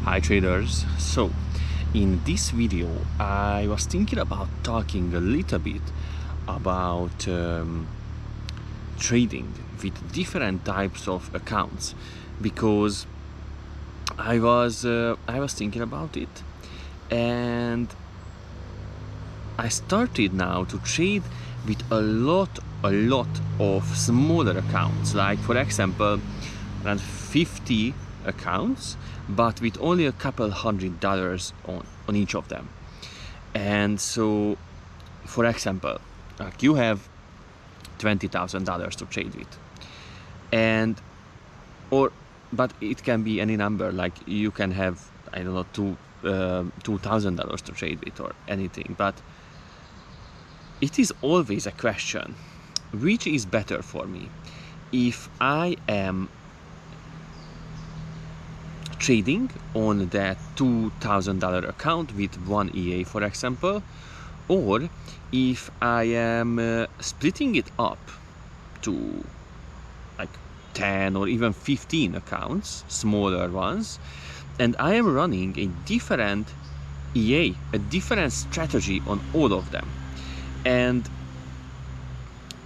Hi traders. So in this video I was thinking about talking a little bit about trading with different types of accounts, because I was thinking about it, and I started now to trade with a lot of smaller accounts, like for example around 50 accounts, but with only a couple $100 on each of them. And so, for example, like you have $20,000 to trade with, but it can be any number. Like you can have, I don't know, $2,000 to trade with or anything. But it is always a question: which is better for me? If I am trading on that $2,000 account with one EA, for example, or if I am splitting it up to like 10 or even 15 accounts, smaller ones, and I am running a different EA, a different strategy on all of them. And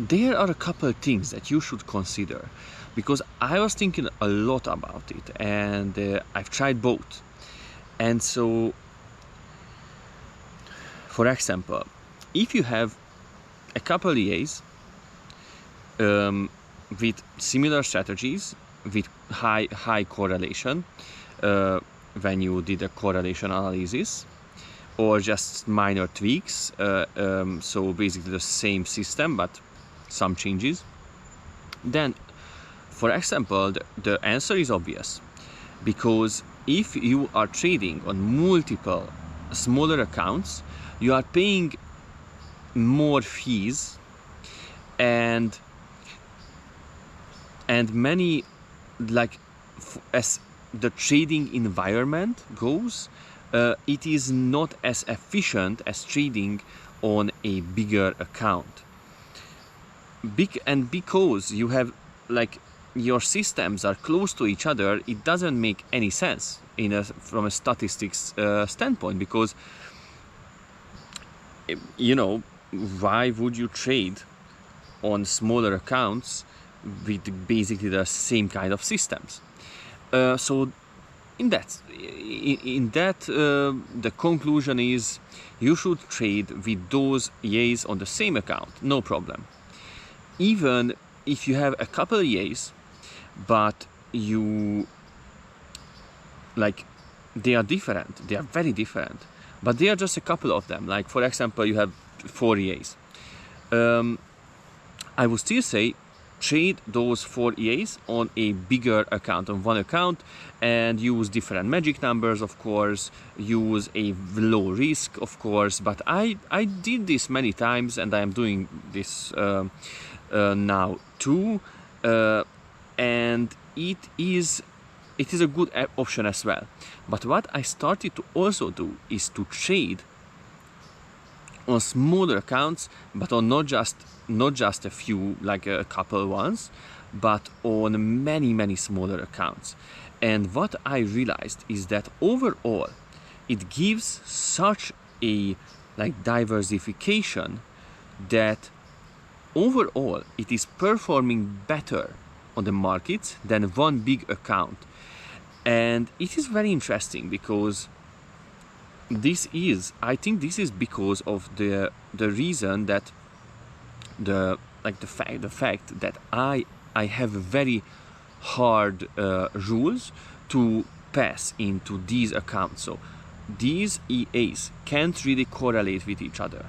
there are a couple of things that you should consider, because I was thinking a lot about it, and I've tried both. And so, for example, if you have a couple EAs with similar strategies with high correlation, when you did a correlation analysis, or just minor tweaks, so basically the same system but some changes, then for example the answer is obvious, because if you are trading on multiple smaller accounts, you are paying more fees, and many, like as the trading environment goes, it is not as efficient as trading on a bigger account. And because you have, like, your systems are close to each other, it doesn't make any sense from a statistics standpoint, because why would you trade on smaller accounts with basically the same kind of systems? So in that the conclusion is you should trade with those EAs on the same account, no problem. Even if you have a couple of EAs, but they are different, they are very different, but they are just a couple of them. Like for example, you have 4 EAs. I would still say trade those 4 EAs on a bigger account, on one account, and use different magic numbers, of course, use a low risk, of course. But I did this many times, and I am doing this now too, and it is a good option as well. But what I started to also do is to trade on smaller accounts, but on not just a few, like a couple ones, but on many smaller accounts. And what I realized is that overall it gives such a diversification that overall it is performing better on the markets than one big account. And it is very interesting, because I think this is because of the reason that the fact that I have very hard rules to pass into these accounts. So these EAs can't really correlate with each other.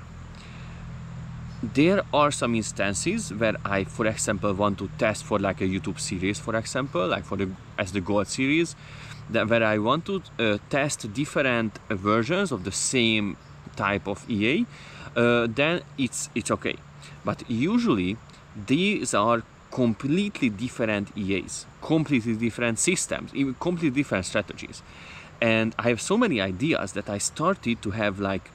There are some instances where I, for example, want to test for like a YouTube series, for example, like as the Gold series, where I want to test different versions of the same type of EA, then it's okay. But usually these are completely different EAs, completely different systems, even completely different strategies. And I have so many ideas that I started to have like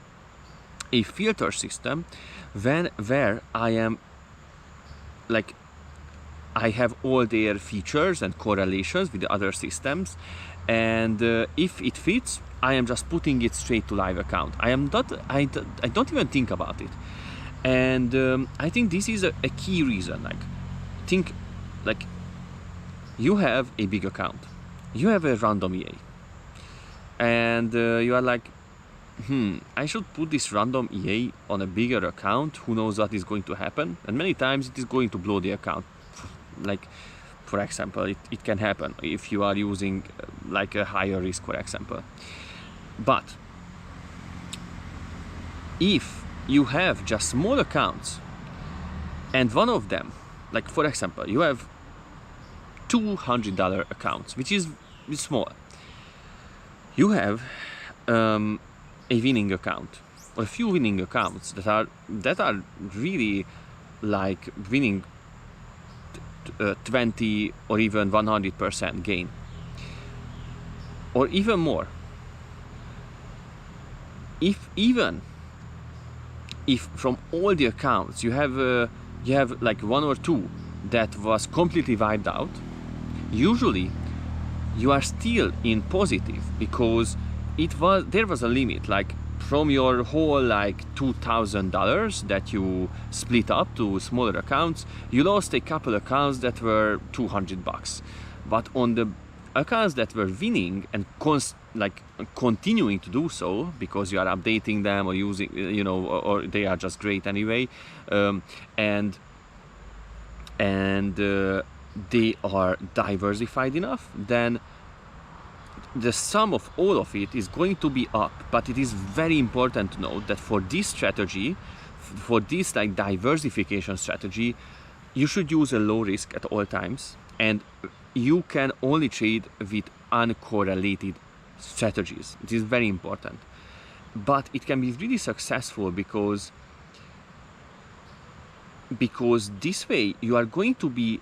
a filter system where I am like I have all their features and correlations with the other systems, and if it fits, I am just putting it straight to live account. I don't even think about it. And I think this is a key reason. Like, think, like, you have a big account, you have a random EA, and you are like, I should put this random EA on a bigger account. Who knows what is going to happen? And many times it is going to blow the account. Like, for example, it can happen if you are using like a higher risk, for example. But if you have just small accounts, and one of them, like for example, you have $200 accounts, which is small. You have a winning account, or a few winning accounts that are really like winning 20 or even 100% gain, or even more. If from all the accounts you have like one or two that was completely wiped out, usually you are still in positive, because there was a limit. Like, from your whole like $2,000 that you split up to smaller accounts, you lost a couple accounts that were $200. But on the accounts that were winning and continuing to do so, because you are updating them or using, or they are just great anyway, and they are diversified enough, then the sum of all of it is going to be up. But it is very important to note that for this strategy, for this like diversification strategy, you should use a low risk at all times, and you can only trade with uncorrelated strategies. It is very important. But it can be really successful because this way you are going to be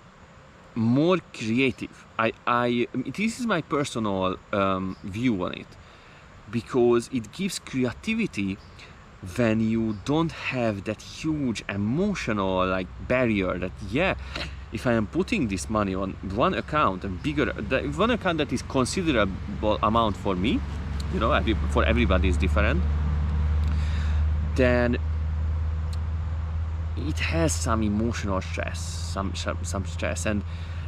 more creative. This is my personal view on it, because it gives creativity when you don't have that huge emotional like barrier that, if I am putting this money on one account, one account that is considerable amount for me, for everybody is different, then it has some emotional stress, some stress. And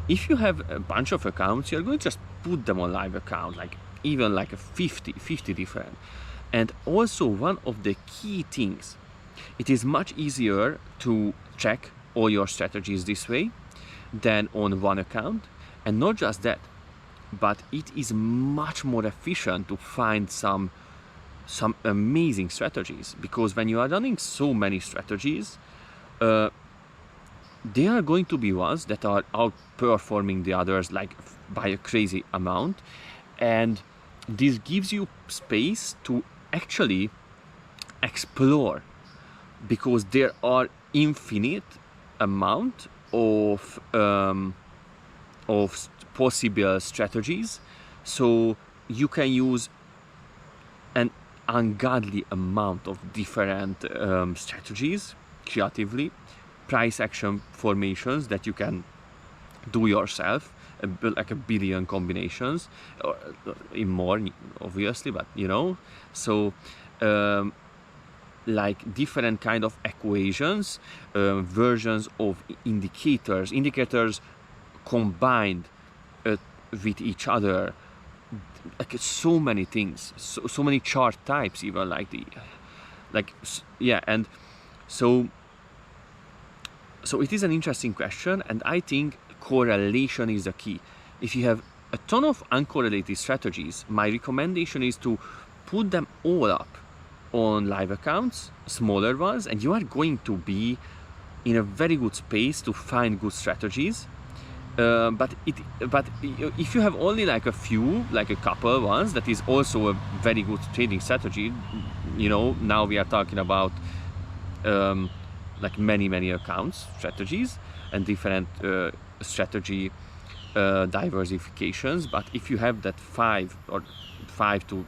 if you have a bunch of accounts, you're going to just put them on live account, like even like a 50 different. And also, one of the key things, it is much easier to check all your strategies this way than on one account. And not just that, but it is much more efficient to find some amazing strategies, because when you are running so many strategies, they are going to be ones that are outperforming the others like by a crazy amount, and this gives you space to actually explore, because there are infinite amount of possible strategies. So you can use an ungodly amount of different strategies creatively, price action formations that you can do yourself, like a billion combinations, or in more obviously, but so like different kind of equations, versions of indicators combined with each other, like so many things, so many chart types, even and so it is an interesting question, and I think correlation is the key. If you have a ton of uncorrelated strategies, my recommendation is to put them all up on live accounts, smaller ones, and you are going to be in a very good space to find good strategies. But if you have only like a few, like a couple ones, that is also a very good trading strategy. Now we are talking about like many accounts, strategies, and different strategy diversifications. But if you have that 5 to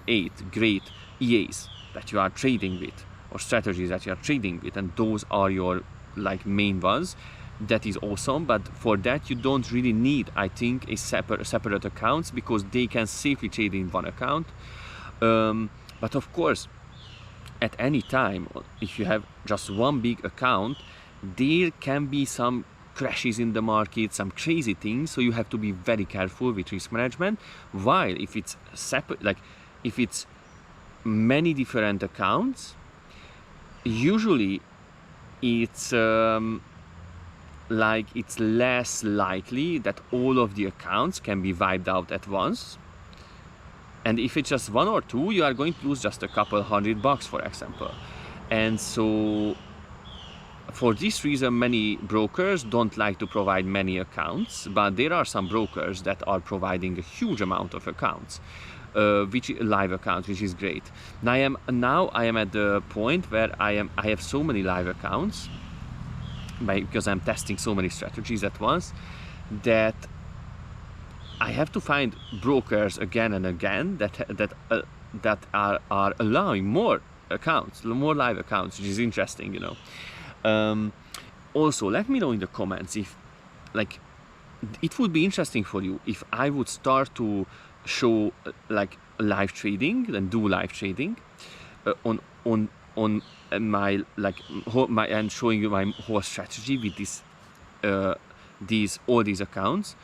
8 great EAs that you are trading with, or strategies that you are trading with, and those are your like main ones, that is awesome, but for that you don't really need, I think, a separate accounts, because they can safely trade in one account. But of course, at any time, if you have just one big account, there can be some crashes in the market, some crazy things, so you have to be very careful with risk management. While if it's separate, like if it's many different accounts, usually it's like it's less likely that all of the accounts can be wiped out at once. And if it's just one or two, you are going to lose just a couple $100, for example. And so for this reason, many brokers don't like to provide many accounts, but there are some brokers that are providing a huge amount of accounts, live accounts, which is great. Now I am at the point where I have so many live accounts, because I'm testing so many strategies at once, that I have to find brokers again and again that are allowing more accounts, more live accounts, which is interesting, you know. Also, let me know in the comments if, like, it would be interesting for you if I would start to show like live trading and do live trading on my and showing you my whole strategy with all these accounts.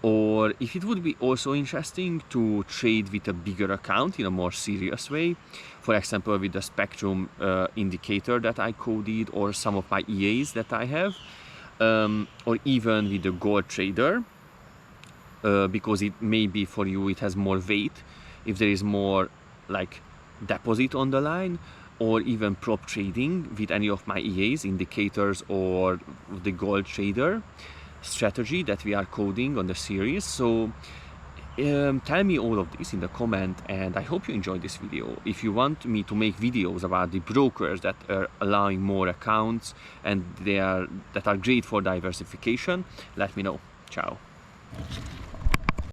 Or if it would be also interesting to trade with a bigger account in a more serious way, for example with the Spectrum indicator that I coded, or some of my EAs that I have, or even with the Gold Trader, because it may be for you, it has more weight if there is more like deposit on the line, or even prop trading with any of my EAs, indicators, or the Gold Trader strategy that we are coding on the series. So tell me all of this in the comment, and I hope you enjoyed this video. If you want me to make videos about the brokers that are allowing more accounts and that are great for diversification, let me know. Ciao.